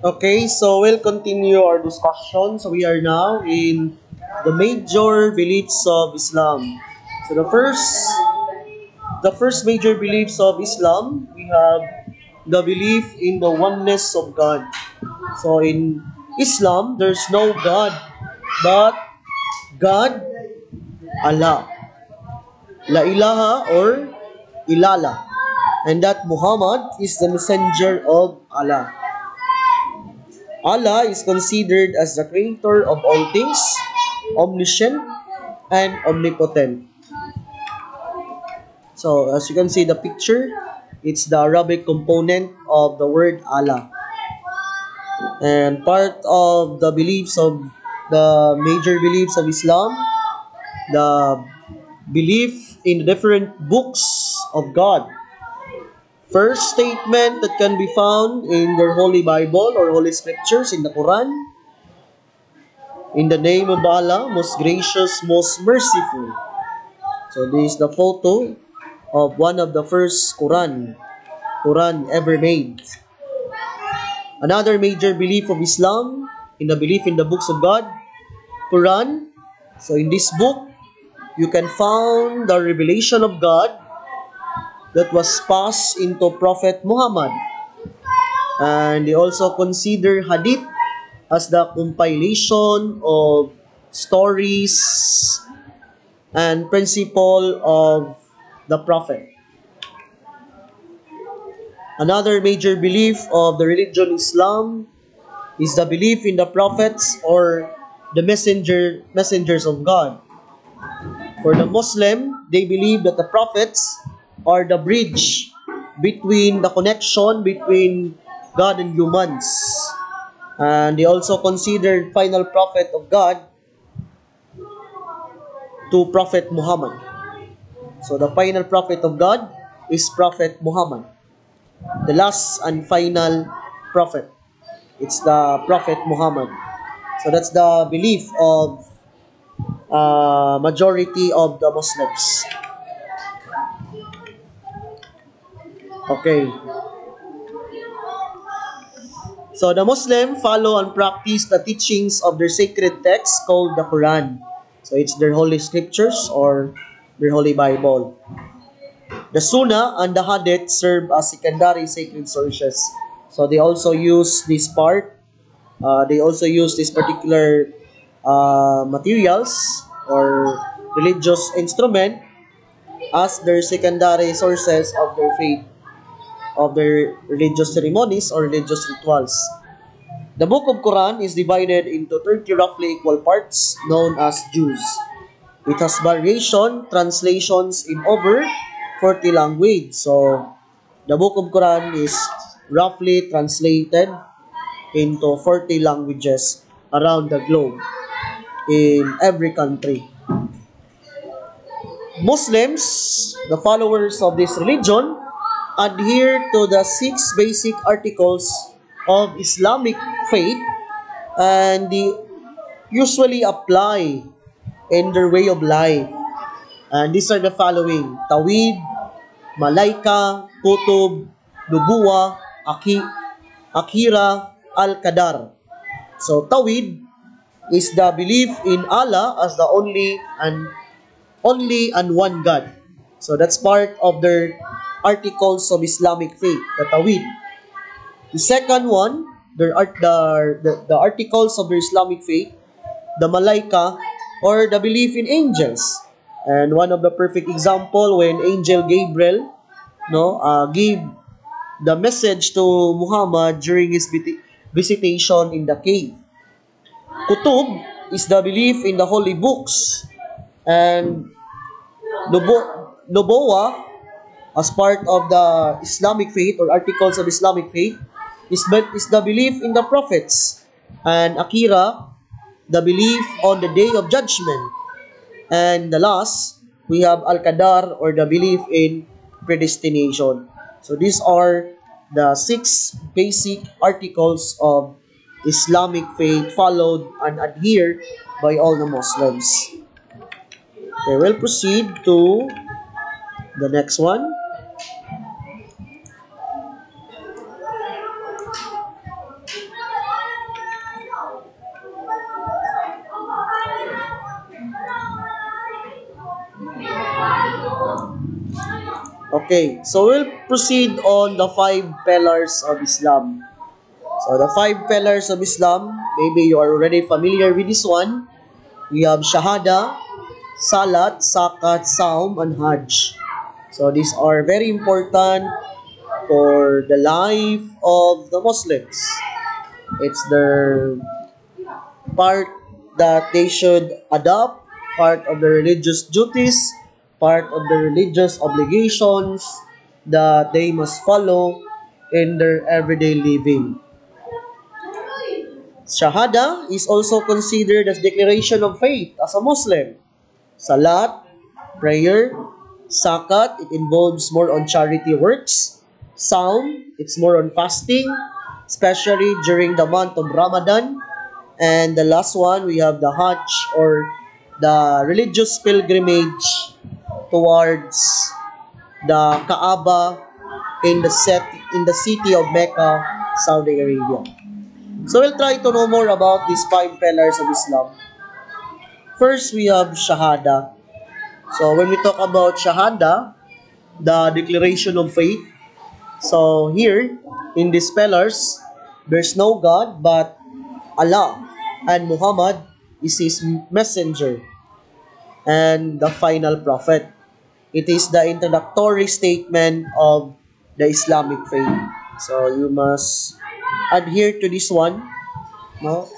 Okay, so we'll continue our discussion. So we are now in the major beliefs of Islam. So the first major beliefs of Islam, we have the belief in the oneness of God. So in Islam, there's no God but God, Allah, La ilaha or Ilala, and that Muhammad is the messenger of Allah. Allah is considered as the creator of all things, omniscient and omnipotent. So as you can see the picture, it's the Arabic component of the word Allah. And part of the beliefs of the major beliefs of Islam, the belief in the different books of God. First statement that can be found in their Holy Bible or Holy Scriptures in the Quran. In the name of Allah, most gracious, most merciful. So this is the photo of one of the first Quran ever made. Another major belief of Islam, in the belief in the books of God, Quran. So in this book, you can find the revelation of God that was passed into Prophet Muhammad. And they also consider Hadith as the compilation of stories and principle of the Prophet. Another major belief of the religion Islam is the belief in the prophets or the messengers of God. For the Muslim, they believe that the prophets are the bridge between the connection between God and humans. And they also consider final prophet of God to Prophet Muhammad. So the final prophet of God is Prophet Muhammad. The last and final prophet. It's the Prophet Muhammad. So that's the belief of majority of the Muslims. Okay. So the Muslim follow and practice the teachings of their sacred text called the Quran. So it's their holy scriptures or their holy Bible. The Sunnah and the Hadith serve as secondary sacred sources. So they also use this part. They also use this particular materials or religious instrument as their secondary sources of their faith, of their religious ceremonies or religious rituals. The Book of Quran is divided into 30 roughly equal parts known as juz. It has variation translations in over 40 languages. So the Book of Quran is roughly translated into 40 languages around the globe in every country. Muslims, the followers of this religion, adhere to the 6 basic articles of Islamic faith, and they usually apply in their way of life. And these are the following: Tawhid, Malaika, Kutub, Nubuwa, Akira, Al-Qadar. So Tawhid is the belief in Allah as the only and one God. So that's part of their articles of Islamic faith, the Tawhid. The second one, the articles of the Islamic faith, the Malaika, or the belief in angels. And one of the perfect example when Angel Gabriel gave the message to Muhammad during his visitation in the cave. Kutub is the belief in the holy books, and Nubuwa, as part of the Islamic faith or articles of Islamic faith, is the belief in the prophets. And Akira, the belief on the day of judgment. And the last, we have Al-Qadar or the belief in predestination. So these are the 6 basic articles of Islamic faith followed and adhered by all the Muslims. Okay, we'll proceed to the next one. Okay, so we'll proceed on the five pillars of Islam. So the five pillars of Islam, maybe you are already familiar with this one. We have Shahada, Salat, Sakat, Saum, and Hajj. So these are very important for the life of the Muslims. It's their part that they should adopt, part of the religious duties, part of the religious obligations that they must follow in their everyday living. Shahada is also considered as declaration of faith as a Muslim. Salat, prayer. Sakat, it involves more on charity works. Saum, it's more on fasting, especially during the month of Ramadan. And the last one, we have the Hajj or the religious pilgrimage towards the Kaaba in the city of Mecca, Saudi Arabia. So we'll try to know more about these five pillars of Islam. First, we have Shahada. So when we talk about Shahada, the declaration of faith, so here in these pillars, there's no God but Allah, and Muhammad is his messenger and the final prophet. It is the introductory statement of the Islamic faith. So you must adhere to this one. No,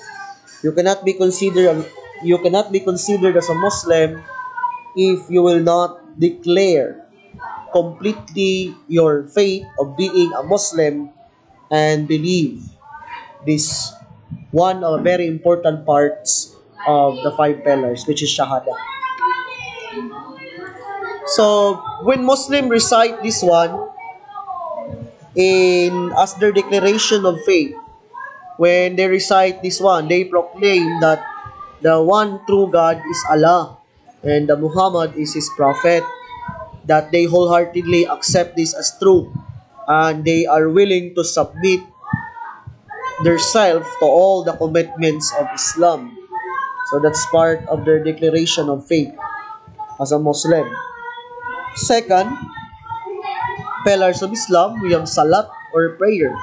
you cannot be considered as a Muslim if you will not declare completely your faith of being a Muslim and believe this one of the very important parts of the five pillars, which is Shahada. So when Muslim recite this one in as their declaration of faith, when they recite this one, they proclaim that the one true God is Allah and the Muhammad is his prophet, that they wholeheartedly accept this as true and they are willing to submit themselves to all the commitments of Islam. So that's part of their declaration of faith as a Muslim. Second, pillars of Islam, we have Salat or prayer.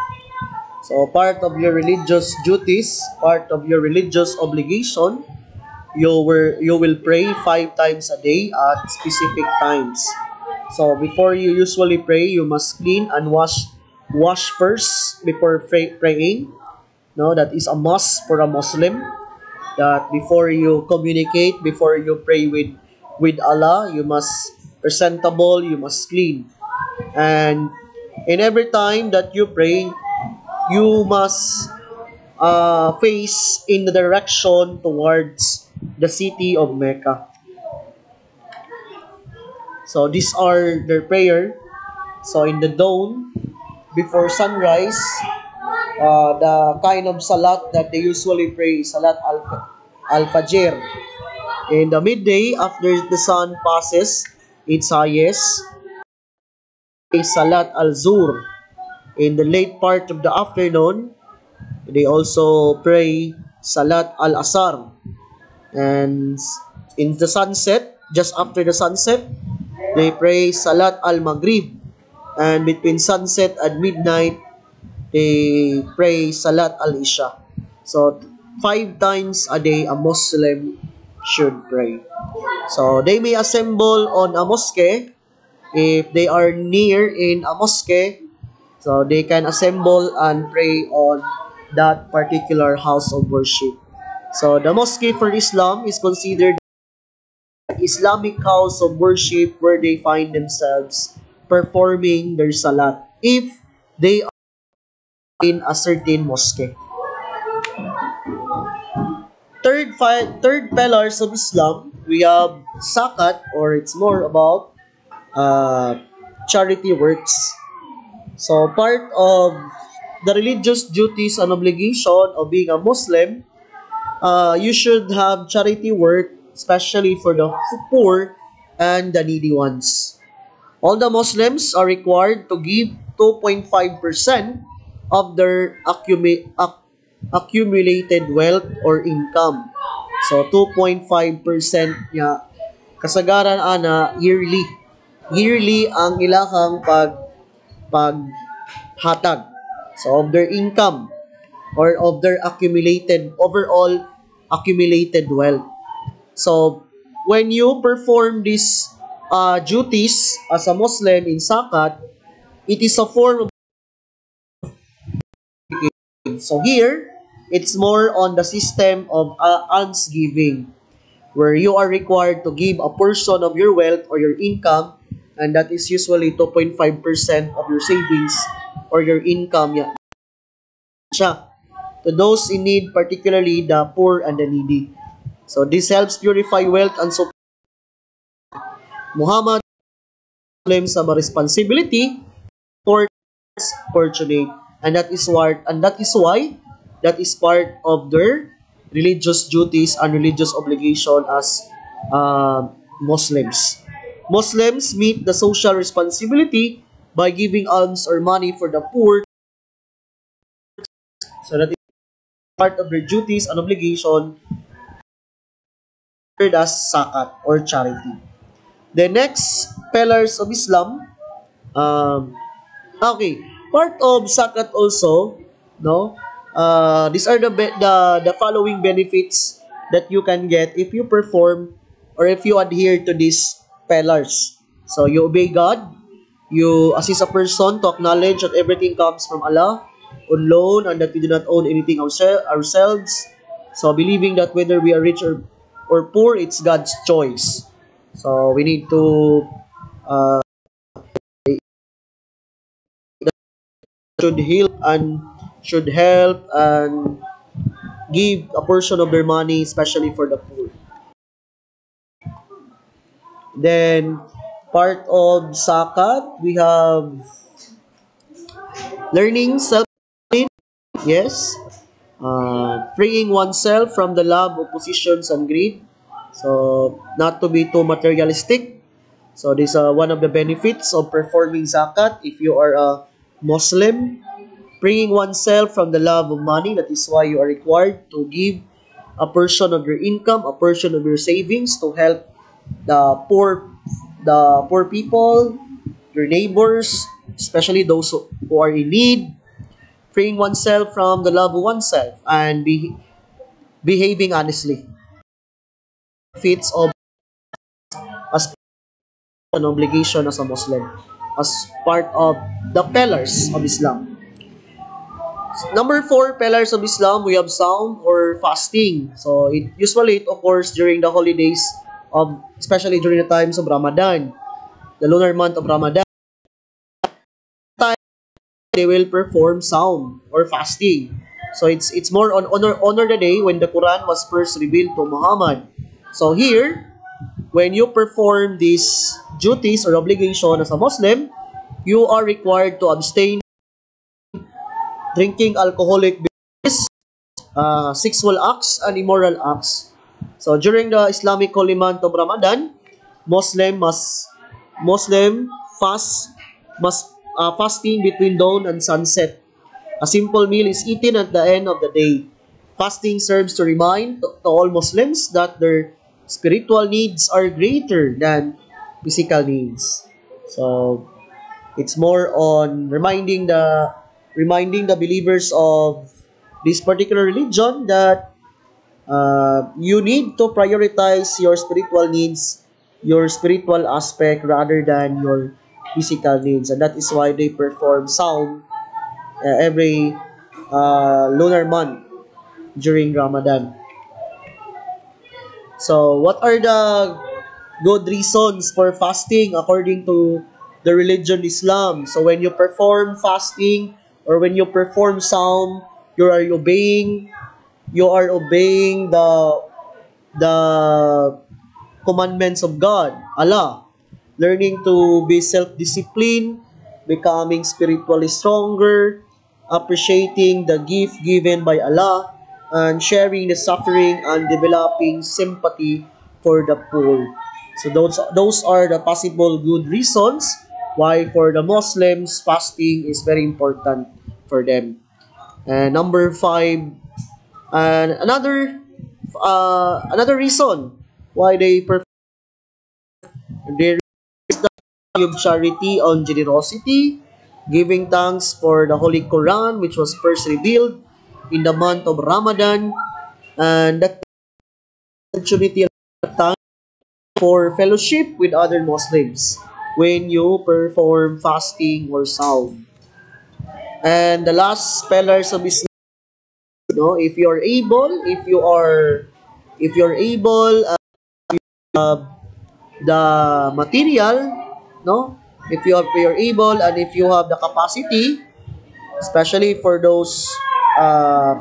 So part of your religious duties, part of your religious obligation, you will pray 5 times a day at specific times. So before you usually pray, you must clean and wash first before praying. No, that is a must for a Muslim. That before you communicate, before you pray with Allah, you must presentable, you must clean. And in every time that you pray, you must face in the direction towards the city of Mecca. So these are their prayer. So in the dawn, before sunrise, the kind of salat that they usually pray, Salat al-Fajr. In the midday, after the sun passes its highest, is Salat al-Zuhr. In the late part of the afternoon, they also pray Salat al-Asar. And in the sunset, just after the sunset, they pray Salat al-Maghrib. And between sunset and midnight, they pray Salat al-Isha. So, 5 times a day a Muslim should pray. So, they may assemble on a mosque. If they are near in a mosque, so they can assemble and pray on that particular house of worship. So, the mosque for Islam is considered Islamic house of worship where they find themselves performing their salat if they are in a certain mosque. Third pillars of Islam, we have zakat, or it's more about charity works. So part of the religious duties and obligation of being a Muslim, you should have charity work, especially for the poor and the needy ones. All the Muslims are required to give 2.5% of their accumulated wealth or income. So 2.5% niya kasagaran ana yearly. yearly ang ilahang paghatag. So of their income or of their accumulated overall accumulated wealth. So when you perform these duties as a Muslim in zakat, it is a form of so here it's more on the system of almsgiving, where you are required to give a portion of your wealth or your income, and that is usually 2.5% of your savings or your income siya, to those in need, particularly the poor and the needy. So this helps purify wealth and so Muhammad claims a responsibility for fortunate, and that is why that is part of their religious duties and religious obligation as Muslims. Muslims meet the social responsibility by giving alms or money for the poor, so that is part of their duties and obligation as zakat or charity. The next pillars of Islam, um, okay, part of zakat also, no? These are the following benefits that you can get if you perform or if you adhere to these pillars. So you obey God, you assist a person to acknowledge that everything comes from Allah alone and that we do not own anything ourselves. So believing that whether we are rich or poor, it's God's choice. So we need to uh, should help and give a portion of their money, especially for the poor. Then, part of zakat, we have learning self. Yes, freeing oneself from the love of positions and greed. So, not to be too materialistic. So, this is one of the benefits of performing zakat if you are a Muslim. Freeing oneself from the love of money. That is why you are required to give a portion of your income, a portion of your savings to help the poor people, your neighbors, especially those who are in need. Freeing oneself from the love of oneself and behaving honestly. Fits of as an obligation as a Muslim, as part of the pillars of Islam. Number four, pillars of Islam, we have Saum or fasting. So it occurs during the holidays of, especially during the times of Ramadan, the lunar month of Ramadan. Time they will perform Saum or fasting. So it's more on honor the day when the Quran was first revealed to Muhammad. So here, when you perform these duties or obligation as a Muslim, you are required to abstain drinking alcoholic beverages, sexual acts and immoral acts. So during the Islamic holy month of Ramadan, Muslim must Muslim fasting between dawn and sunset. A simple meal is eaten at the end of the day. Fasting serves to remind to all Muslims that their spiritual needs are greater than physical needs. So it's more on reminding the believers of this particular religion that you need to prioritize your spiritual needs, your spiritual aspect rather than your physical needs, and that is why they perform Saum every lunar month during Ramadan. So, what are the good reasons for fasting according to the religion Islam? So, when you perform fasting or when you perform Saum, you are obeying the commandments of God, Allah, learning to be self-disciplined, becoming spiritually stronger, appreciating the gift given by Allah, and sharing the suffering and developing sympathy for the poor. So those are the possible good reasons why for the Muslims fasting is very important for them. And number five, and another reason why they of charity on generosity, giving thanks for the Holy Quran, which was first revealed in the month of Ramadan, and that opportunity of time for fellowship with other Muslims when you perform fasting or saum. And the last pillars of Islam, if you are able, if you're able, the material, no, if you're able and if you have the capacity, especially for those uh,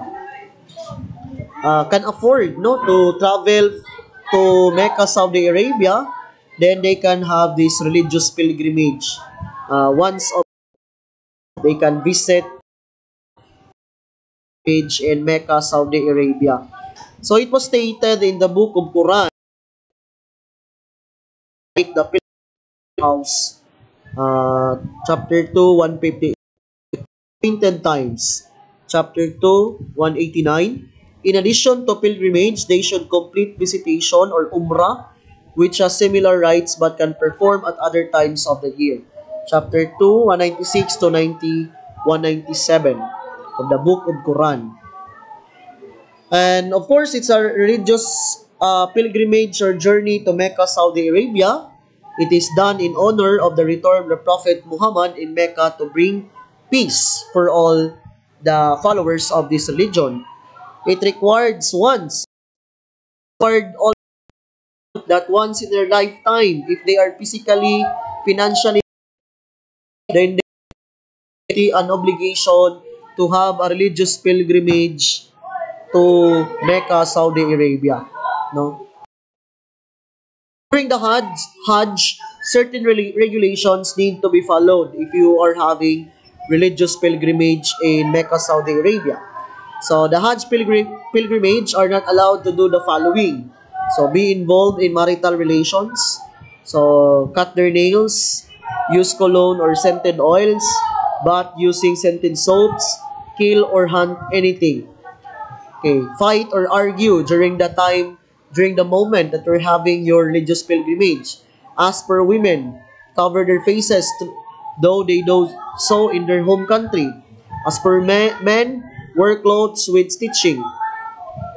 can afford to travel to Mecca, Saudi Arabia, then they can have this religious pilgrimage. Once they can visit page in Mecca, Saudi Arabia. So it was stated in the book of Quran, like the pilgrim house, chapter 2, 150 times. Chapter 2, 189. In addition to pilgrimage, they should complete visitation or umrah, which has similar rites but can perform at other times of the year. Chapter 2, 196 to 197 of the Book of Quran. And of course, it's a religious pilgrimage or journey to Mecca, Saudi Arabia. It is done in honor of the return of the Prophet Muhammad in Mecca to bring peace for all the followers of this religion. It required all that once in their lifetime, if they are physically, financially, then they have an obligation to have a religious pilgrimage to Mecca, Saudi Arabia. No? During the Hajj, certain regulations need to be followed if you are having religious pilgrimage in Mecca, Saudi Arabia. So the Hajj pilgrimage are not allowed to do the following. So be involved in marital relations. So cut their nails, use cologne or scented oils, bath using scented soaps, kill or hunt anything. Okay, fight or argue during the moment that you're having your religious pilgrimage. As per women, cover their faces though they do so in their home country. As per men, wear clothes with stitching.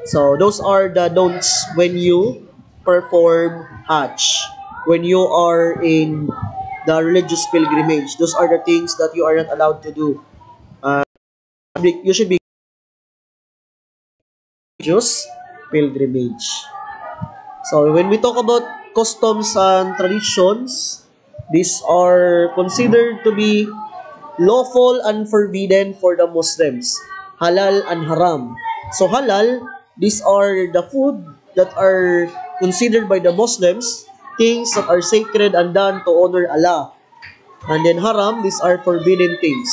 So those are the don'ts when you perform Hajj. When you are in the religious pilgrimage, those are the things that you are not allowed to do. You should be religious pilgrimage. So when we talk about customs and traditions, these are considered to be lawful and forbidden for the Muslims. Halal and haram. So halal, these are the food that are considered by the Muslims, things that are sacred and done to honor Allah. And then haram, these are forbidden things.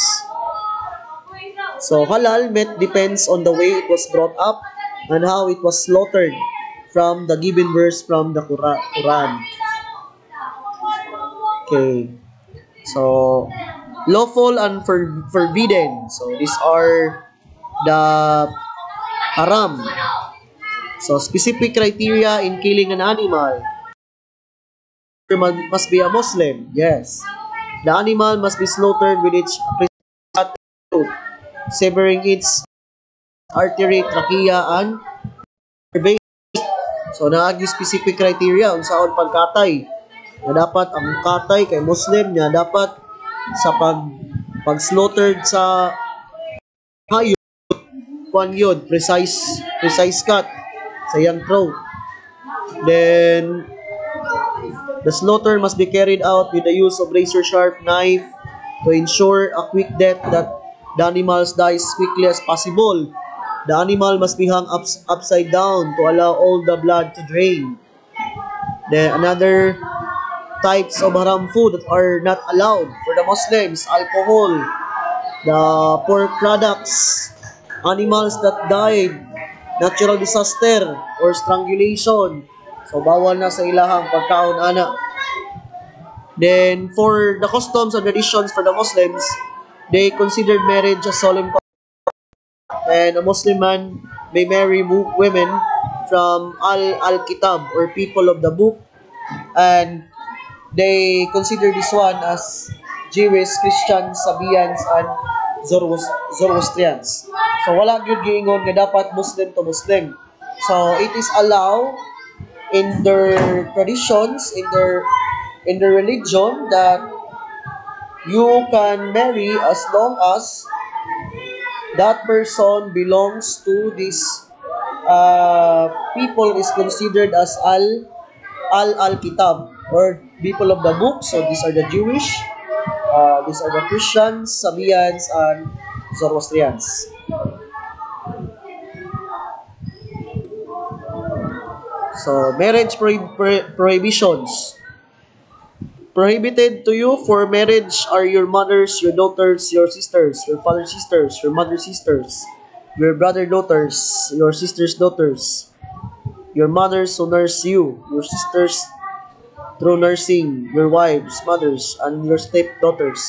So halal meat depends on the way it was brought up and how it was slaughtered from the given verse from the Quran. Okay. So lawful and forbidden. So these are the haram. So specific criteria in killing an animal. Must be a Muslim. Yes. The animal must be slaughtered with its throat, severing its artery, trachea, and vein. So naagi specific criteria kung saan pagkatay. Na dapat ang katay kay Muslim niya dapat sa pag-slaughtered sa hayop kuan yun, precise cut sa iyang throat. Then the slaughter must be carried out with the use of razor sharp knife to ensure a quick death that the animals die as quickly as possible. The animal must be hung upside down to allow all the blood to drain. Then another types of haram food that are not allowed for the Muslims: alcohol, the pork products, animals that died, natural disaster, or strangulation. So bawal na sa ilahang pagkaon ana. Then for the customs and traditions for the Muslims, they considered marriage a solemn and a Muslim man may marry women from al-kitab or people of the book, and they consider this one as Jewish, Christians, Sabians, and Zoroastrians. So wala gyud giingon nga dapat Muslim to Muslim. So it is allowed in their traditions, in their religion, that you can marry as long as that person belongs to this people is considered as al kitab, or people of the book. So these are the Jewish, these are the Christians, Sabians, and Zoroastrians. So marriage prohibitions. Prohibited to you for marriage are your mothers, your daughters, your sisters, your father's sisters, your mother's sisters, your brother daughters, your sister's daughters, your mothers who nurse you, your sisters through nursing, your wives, mothers, and your stepdaughters,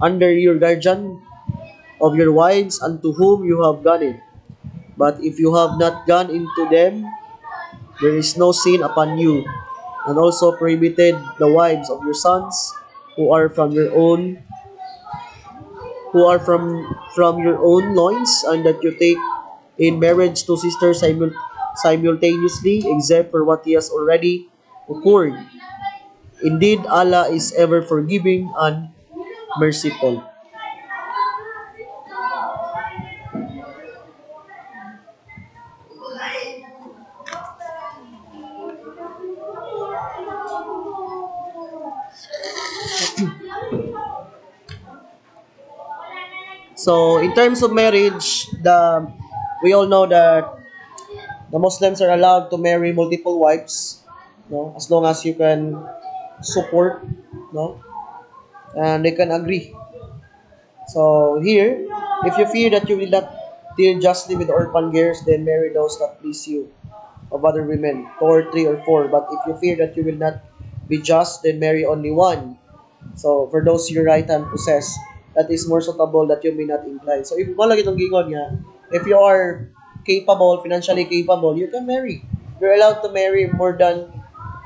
under your guardian of your wives, and to whom you have gone in. But if you have not gone into them, there is no sin upon you. And also prohibited the wives of your sons who are from your own from your own loins, and that you take in marriage to sisters simultaneously, except for what he has already occurred. Indeed, Allah is ever forgiving and merciful. So, in terms of marriage, we all know that the Muslims are allowed to marry multiple wives, no, as long as you can support, no, and they can agree. So here, if you fear that you will not deal justly with orphan girls, then marry those that please you of other women, two or three or four. But if you fear that you will not be just, then marry only one. So for those your right hand possess, that is more suitable that you may not incline. So if wala itong gingon niya, if you are capable, financially capable, you can marry. You're allowed to marry more than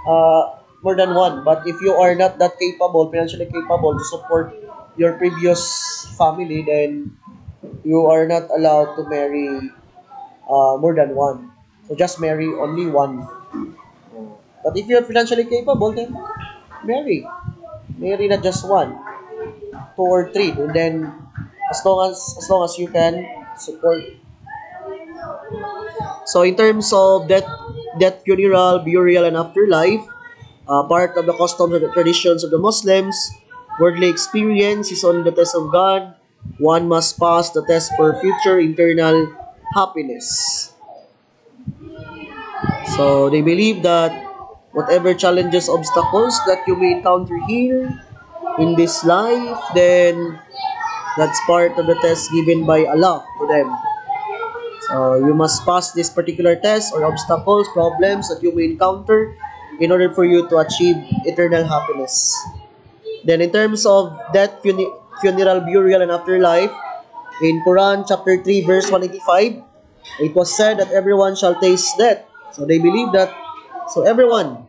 one. But if you are not that capable, financially capable to support your previous family, then you are not allowed to marry more than one. So just marry only one. But if you're financially capable, then marry. Marry not just one, two or three, and then as long as you can support. So in terms of death, funeral, burial, and afterlife, part of the customs and the traditions of the Muslims, worldly experience is only the test of God. One must pass the test for future eternal happiness. So they believe that whatever challenges, obstacles that you may encounter here in this life, then that's part of the test given by Allah to them. So you must pass this particular test or obstacles, problems that you may encounter in order for you to achieve eternal happiness. Then in terms of death, funeral, burial, and afterlife, in Quran chapter 3 verse 185, it was said that everyone shall taste death. So they believe that, so everyone,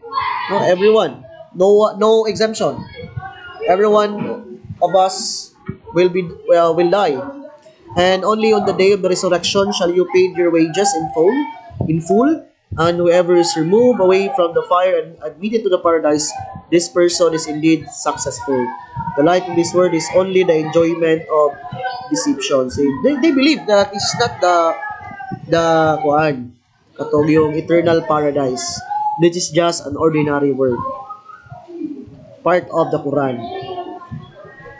no, everyone, no exemption. Everyone of us will die. And only on the day of the resurrection shall you pay your wages in full, and whoever is removed away from the fire and admitted to the paradise, this person is indeed successful. The life in this world is only the enjoyment of deception. So they believe that it's not the kuan katong yung eternal paradise. This is just an ordinary world, part of the Quran.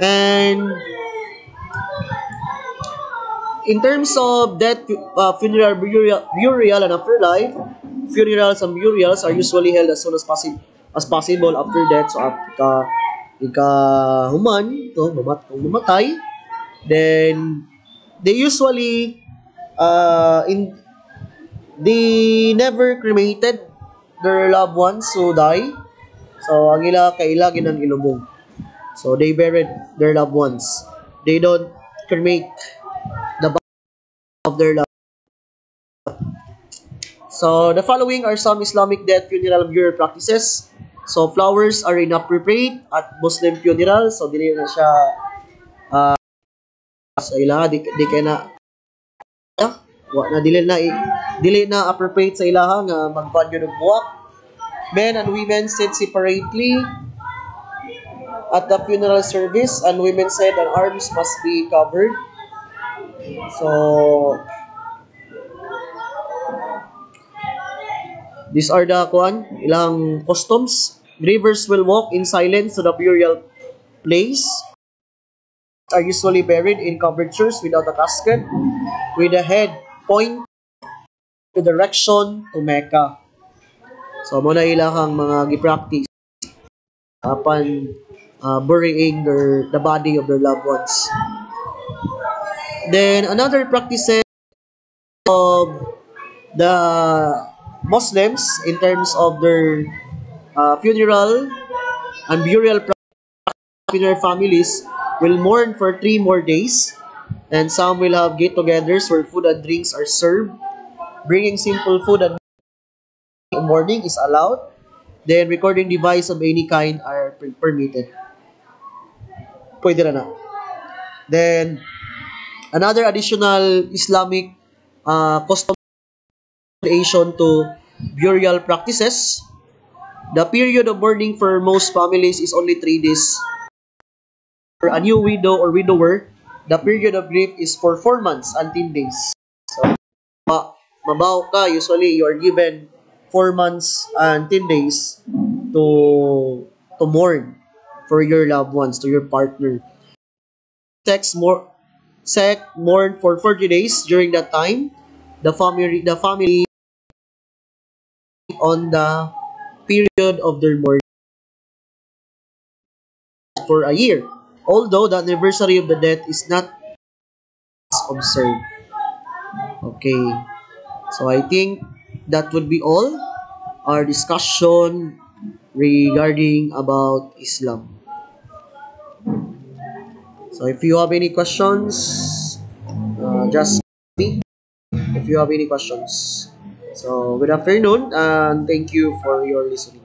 And in terms of death, funeral, burial, and afterlife, funerals and burials are usually held as soon as possible after death. So after human, kung mamatay, then they usually they never cremated their loved ones who die. So ang ila kaila ginang ilubong. So they buried their loved ones. They don't cremate the body of their loved. So the following are some Islamic death, funeral, and burial practices. So flowers are inappropriate at Muslim funeral. So dili na siya sa ilaha di kay na wa na dili na appropriate sa ilaha nga magkuan gyud og buwak. Men and women sit separately at the funeral service, and women's head and arms must be covered. So these are the kuan ilang customs. Grievers will walk in silence to the burial place. Are usually buried in covertures without a casket, with the head point to direction to Mecca. So mo na ilang mga gi-practice upon burying the body of their loved ones. Then another practices of the Muslims in terms of their funeral and burial funeral families will mourn for 3 more days, and some will have get-togethers where food and drinks are served. Bringing simple food and mourning is allowed. Then recording device of any kind are permitted. Pwede na. Then another additional Islamic custom relation to burial practices. The period of mourning for most families is only 3 days. For a new widow or widower, the period of grief is for 4 months and 10 days. So, mabaw ka, usually you are given 4 months and 10 days to mourn for your loved ones, to your partner. Sex mourn for 40 days. During that time, the family on the period of their mourning for a year. Although the anniversary of the death is not observed. Okay. So I think that would be all our discussion regarding about Islam. So if you have any questions, just me if you have any questions. So good afternoon and thank you for your listening.